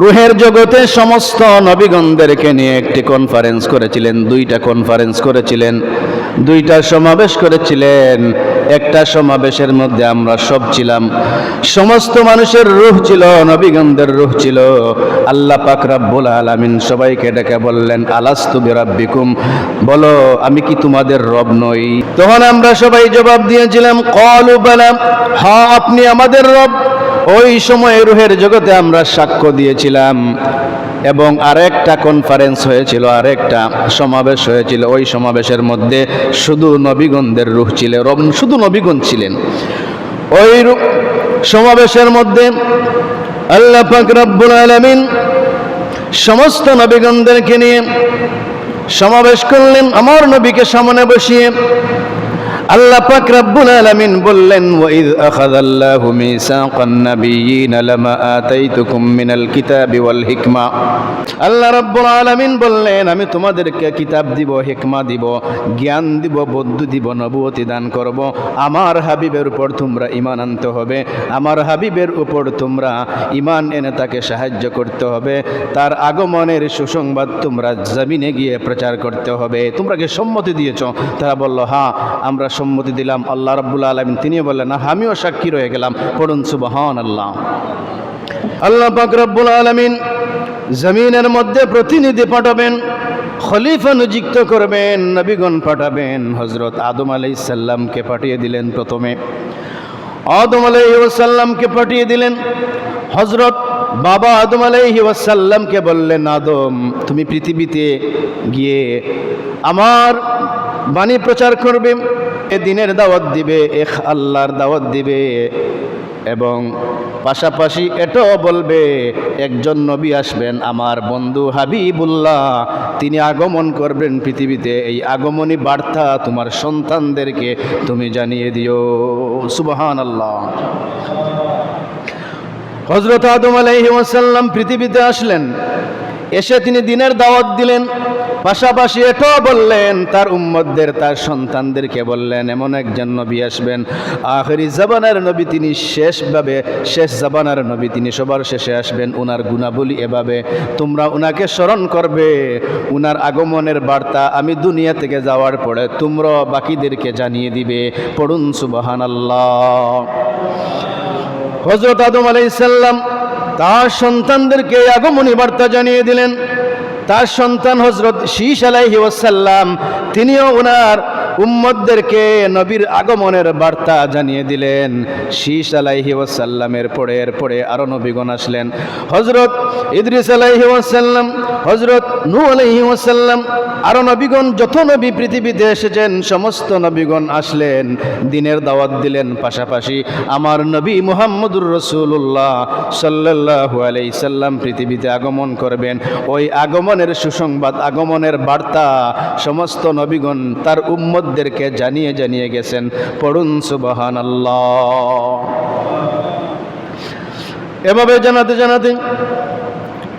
রুহের জগতে সমস্ত নবীগণদেরকে নিয়ে একটি কনফারেন্স করেছিলেন, দুইটা কনফারেন্স করেছিলেন, দুইটা সমাবেশ করেছিলেন। একটা সমাবেশের মধ্যে আমরা সব ছিলাম, সমস্ত মানুষের রূহ ছিল, নবীগণদের রূহ ছিল। আল্লাহ পাক রব্বুল আলামিন সবাইকে ডেকে বললেন, আলাস্তু বিরাব্বিকুম, বলো আমি কি তোমাদের রব নই? তখন আমরা সবাই জবাব দিয়েছিলাম, ক্বালু বালা, হ্যাঁ আপনি আমাদের রব। ওই সময় রুহের জগতে আমরা সাক্ষ্য দিয়েছিলাম। এবং আরেকটা কনফারেন্স হয়েছিল, আরেকটা সমাবেশ হয়েছিল। ওই সমাবেশের মধ্যে শুধু নবীগণদের রূহ ছিল, শুধু নবীগণ ছিলেন। ওই সমাবেশের মধ্যে আল্লাহ পাক রব্বুল আলামিন সমস্ত নবীগণদেরকে নিয়ে সমাবেশ করলেন। আমার নবীকে সামনে বসিয়ে আল্লাহ পাক রব্বুল আলামিন বললেন, ওয়াইদ আখাযাল্লাহু মিসাকান নাবিয়্যিনা লামা আতাইতুকুম মিনাল কিতাবি ওয়াল হিকমা। আল্লাহ রব্বুল আলামিন বললেন, আমি তোমাদেরকে কিতাব দিব, হিকমা দিব, জ্ঞান দিব, বুদ্ধি দিব, নবুয়তি দান করব। আমার হাবিবের উপর তোমরা ঈমান আনতে হবে, আমার হাবিবের উপর তোমরা ঈমান এনে তাকে সাহায্য করতে হবে, তার আগমনের সুসংবাদ তোমরা জমিনে গিয়ে প্রচার করতে হবে। তোমরা কি সম্মতি দিয়েছ? তারা বলল, হ্যাঁ আমরা সম্মতি দিলাম। আল্লাহ রাব্বুল আলামিন তিনি বললেন, না আমিও সাক্ষী রয়ে গেলাম। পড়ুন সুবহানাল্লাহ। আল্লাহ পাক রব্বুল আলামিন জমিনের মধ্যে প্রতিনিধি পাঠাবেন, খলিফা নিযুক্ত করবেন, নবীগণ পাঠাবেন। হযরত আদম আলাইহিস সালামকে পাঠিয়ে দিলেন। প্রথমে আদম আলাইহিস সালামকে পাঠিয়ে দিলেন। হযরত বাবা আদম আলাইহিস সালামকে বললেন, আদম তুমি পৃথিবীতে গিয়ে আমার বাণী প্রচার করবে, দিনের দাওয়াত দিবে, এক আল্লাহর দাওয়াত দিবে, এবং পাশাপাশি এটাও বলবে একজন নবী আসবেন, আমার বন্ধু হাবিবুল্লাহ, তিনি আগমন করবেন পৃথিবীতে। এই আগমনী বার্তা তোমার সন্তানদেরকে তুমি জানিয়ে দিও। সুবহানাল্লাহ। হযরত আদম আলাইহিস সালাম পৃথিবীতে আসলেন, এসে তিনি দিনের দাওয়াত দিলেন, পাশাপাশি এটাও বললেন তার উম্মতদের, তার সন্তানদেরকে বললেন এমন একজন নবী আসবেন, আখিরি জামানার নবী, তিনি শেষ জামানার নবী, তিনি সবার শেষে আসবেন। উনার গুণাবলী এভাবে, তোমরা উনাকে স্মরণ করবে, উনার আগমনের বার্তা আমি দুনিয়া থেকে যাওয়ার পরে তোমরা বাকিদেরকে জানিয়ে দিবে। পড়ুন সুবহানাল্লাহ। হযরত আদম আলাইহিস সালাম তার সন্তানদেরকে আগমনী বার্তা জানিয়ে দিলেন। তার সন্তান হযরত শীশ আলাইহিস সালাম তিনিও ওনার উম্মতদেরকে নবীর আগমনের বার্তা জানিয়ে দিলেন। শীশ আলাইহিস সালামের পরে আরো নবীগণ আসলেন। হযরত ইদ্রিস আলাইহিস সালাম, হযরত নূহ আলাইহিস সালাম, আরো নবীগণ, যত নবী পৃথিবীতে এসেছেন সমস্ত নবীগণ আসলেন, দিনের দাওয়াত দিলেন। পাশাপাশি আমার নবী মুহাম্মদুর রাসূলুল্লাহ সাল্লাল্লাহু আলাইহি সাল্লাম পৃথিবীতে আগমন করবেন। ওই আগমনের সুসংবাদ, আগমনের বার্তা সমস্ত নবীগণ তার উম্মতদেরকে জানিয়ে গেছেন। পড়ুন সুবহানাল্লাহ। এভাবে জানাতে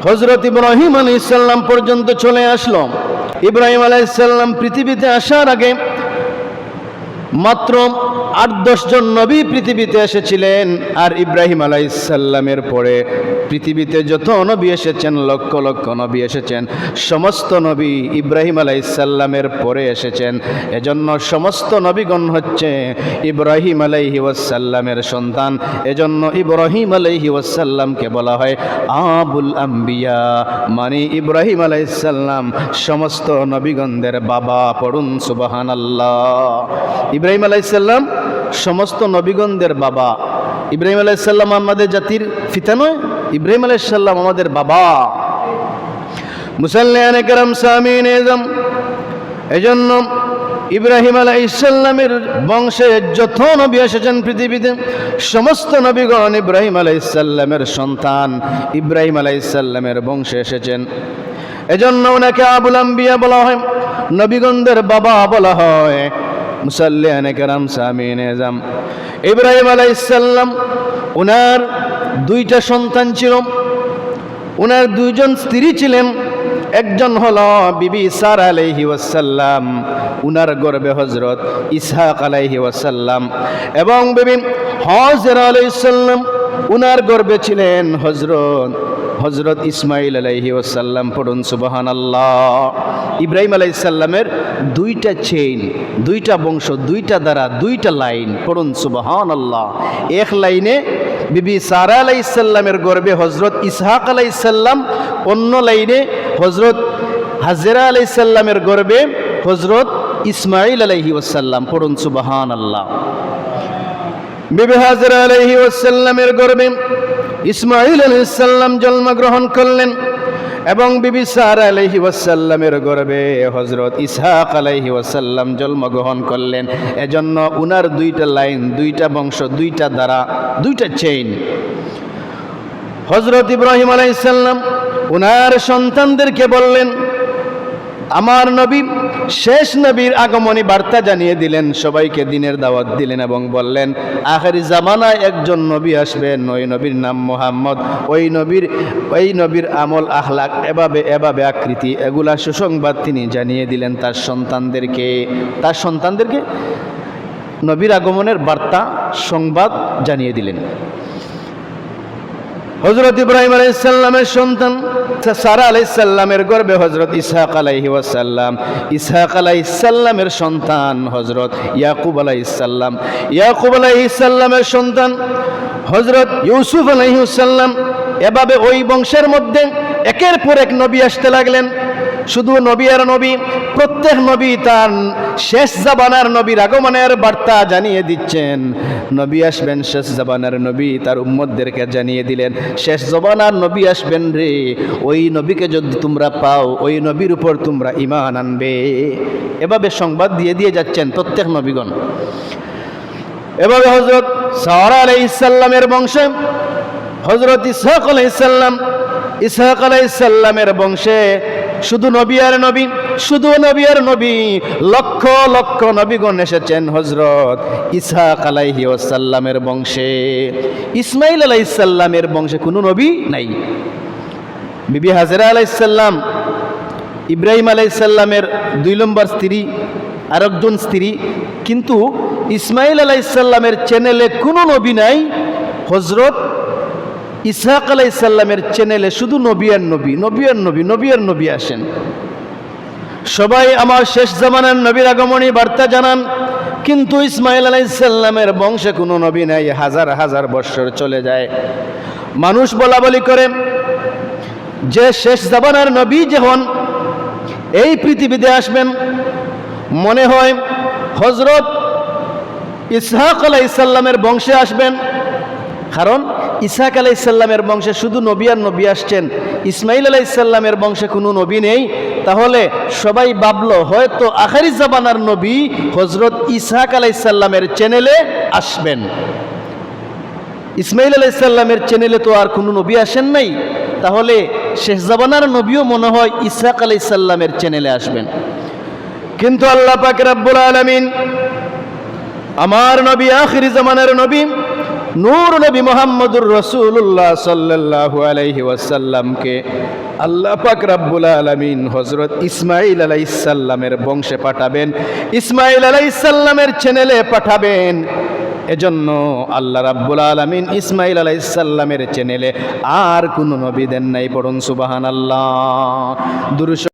হযরত ইব্রাহিম আলাইহিস সালাম পর্যন্ত চলে আসলো। ইব্রাহিম আলাইহিস সালাম পৃথিবীতে আসার আগে মাত্র 8-10 জন নবী পৃথিবীতে এসেছিলেন। আর ইব্রাহিম আলাইহিস সালামের পরে পৃথিবীতে যত নবী এসেছেন, লক্ষ লক্ষ নবী এসেছেন, সমস্ত নবী ইব্রাহিম আলাইহিস সালামের পরে এসেছেন। এজন্য সমস্ত নবীগণ হচ্ছে ইব্রাহিম আলাইহিস সালামের সন্তান। এজন্য ইব্রাহিম আলাইহিস সালামকে বলা হয় আবুল আম্বিয়া, মানে ইব্রাহিম আলাইহিস সালাম সমস্ত নবীগণদের বাবা। পড়ুন সুবহানাল্লাহ। ইব্রাহিম আলাইহিস সালাম সমস্ত নবীগণদের বাবা। ইব্রাহিম আলাইহিস সালাম আমাদের জাতির পিতা নয়, ইব্রাহিম আলাইহিস সালাম আমাদের বাবা। মুসাল্লিয়ানে কেরাম, সামিন এজম, এজন্য ইব্রাহিম আলাইহিস সালামের বংশে যত নবী এসেছেন পৃথিবীতে সমস্ত নবীগণ ইব্রাহিম আলাইহিস সালামের সন্তান, ইব্রাহিম আলাইহিস সালামের বংশে এসেছেন। এজন্য ওনাকে আবুল আম্বিয়া বলা হয়, নবীগণদের বাবা বলা হয়। মুসাল্লিয়ানে কেরাম, সামিন এজম, ইব্রাহিম আলাইহিস সালাম ওনার 2টা সন্তান ছিল, ওনার 2 জন স্ত্রী ছিলেন। একজন হলো বিবি সারা আলাইহিস সালাম, উনার গর্ভে হযরত ইসহাক আলাইহিস সালাম, এবং বিবি হাজেরা আলাইহিস সালাম উনার গর্ভে ছিলেন হযরত ইসমাঈল আলাইহি ওয়াসাল্লাম। পড়ুন সুবহানাল্লাহ। ইব্রাহিম আলাইহিস সালামের দুইটা চেইন, দুইটা বংশ, দুইটা দ্বারা, দুইটা লাইন। পড়ুন সুবহানাল্লাহ। এক লাইনে বিবি সারা আলাইহিস সালামের গর্ভে হযরত ইসহাক আলাইহিস সালাম, অন্য লাইনে হযরত হাজেরা আলাইহিস সালামের গর্ভে হযরত ইসমাঈল আলাইহি ওয়াসাল্লাম। পড়ুন সুবহানাল্লাহ। বিবি হাজেরা আলাইহি ওয়াসাল্লামের গর্ভে ইসমাঈল আলাইহিস সালাম জন্মগ্রহণ করলেন এবং বিবি সারা আলাইহি ওয়াসাল্লামের গর্ভে হযরত ইসহাক আলাইহি ওয়াসাল্লাম জন্মগ্রহণ করলেন। এজন্য উনার দুইটা লাইন, দুইটা বংশ, দুইটা দ্বারা, দুইটা চেইন। হযরত ইব্রাহিম আলাইহিস সালাম উনার সন্তানদেরকে বললেন, আমার নবী শেষ নবীর আগমনী বার্তা জানিয়ে দিলেন, সবাইকে দিনের দাওয়াত দিলেন এবং বললেন আখেরি জামানায় একজন নবী আসবেন, ওই নবীর নাম মুহাম্মদ। ওই নবীর আমল, আখলাক এভাবে আকৃতি, এগুলা সুসংবাদ তিনি জানিয়ে দিলেন তার সন্তানদেরকে নবীর আগমনের বার্তা, সংবাদ জানিয়ে দিলেন। হযরত ইব্রাহিম আলাইহিস সালামের সন্তান সারা আলাইহিস সালামের গর্ভে হযরত ইসহাক আলাইহি ওয়াসাল্লাম, ইসহাক আলাইহিস সালামের সন্তান হযরত ইয়াকুব আলাইহিস সালাম, ইয়াকুব আলাইহিস সালামের সন্তান হযরত ইউসুফ আলাইহিস সালাম। এভাবে ওই বংশের মধ্যে একের পর এক নবী আসতে লাগলেন। শুধু নবী আর নবী, প্রত্যেক নবী তার শেষ জামানার নবীর আগমনের বার্তা জানিয়ে দিচ্ছেন। নবী আসবেন, শেষ জামানার নবী তার উম্মতদেরকে জানিয়ে দিলেন শেষ জামানার নবী আসবেন রে, ওই নবীকে যদি তোমরা পাও, ওই নবীর উপর তোমরা ঈমান আনবে। এভাবে সংবাদ দিয়ে যাচ্ছেন প্রত্যেক নবীগণ। এভাবে হযরত সারা আলাইহিস সালামের বংশে হযরত ইসহাক আলাইহিস সালাম, ইসহাক আলাইহিস সালামের বংশে শুধু নবী আর নবী, শুধু নবী আর নবী, লক্ষ লক্ষ নবীগণ এসেছেন হযরত ইসহাক আলাইহি ওয়াসাল্লামের বংশে। ইসমাঈল আলাইহিস সালামের বংশে কোনো নবী নাই। বিবি হাজেরা আলাইহিস সালাম ইব্রাহিম আলাইহিস সালামের 2 নম্বর স্ত্রী, আরেকজন স্ত্রী, কিন্তু ইসমাঈল আলাইহিস সালামের চ্যানেলে কোনো নবী নাই। হযরত ইসহাক আলাইহিস সালামের চ্যানেলে শুধু নবী আর নবী, নবী আর নবী, নবী আর নবী আসেন। সবাই আমার শেষ জামানার নবীর আগমনী বার্তা জানান, কিন্তু ইসমাঈল আলাইহিস সালামের বংশে কোনো নবী নাই। হাজার হাজার বৎসর চলে যায়। মানুষ বলাবলি করে যে শেষ জামানার নবী যখন এই পৃথিবীতে আসবেন, মনে হয় হযরত ইসহাক আলাইহিস সালামের বংশে আসবেন। কারণ ইসহাক আলাইহিস সালামের বংশে শুধু নবী আর নবী আসছেন, ইসমাঈল আলাইহিস সালামের বংশে কোনো নবী নেই। তাহলে সবাই ভাবলো হয়তো আখেরি জামানার নবী হযরত ইসহাক আলাইহিস সালামের চ্যানেলে আসবেন। ইসমাঈল আলাইহিস সালামের চ্যানেলে তো আর কোনো নবী আসেন নাই, তাহলে শেষ জামানার নবীও মনে হয় ইসহাক আলাইহিস সালামের চ্যানেলে আসবেন। কিন্তু আল্লাহ পাক রব্বুল আলামিন আমার নবী, আখেরি জামানার নবী, নূর নবী মুহাম্মদুর রাসূলুল্লাহ সাল্লাল্লাহু আলাইহি ওয়াসাল্লামকে আল্লাহ পাক রব্বুল আলামিন হযরত ইসমাঈল আলাইহিস সালামের বংশে পাঠাবেন, ইসমাঈল আলাইহিস সালামের চ্যানেলে পাঠাবেন। এজন্য আল্লাহ রাব্বুল আলামিন ইসমাঈল আলাইহিস সালামের চ্যানেলে আর কোনো নবী দেন নাই। পড়ুন সুবহানাল্লাহ।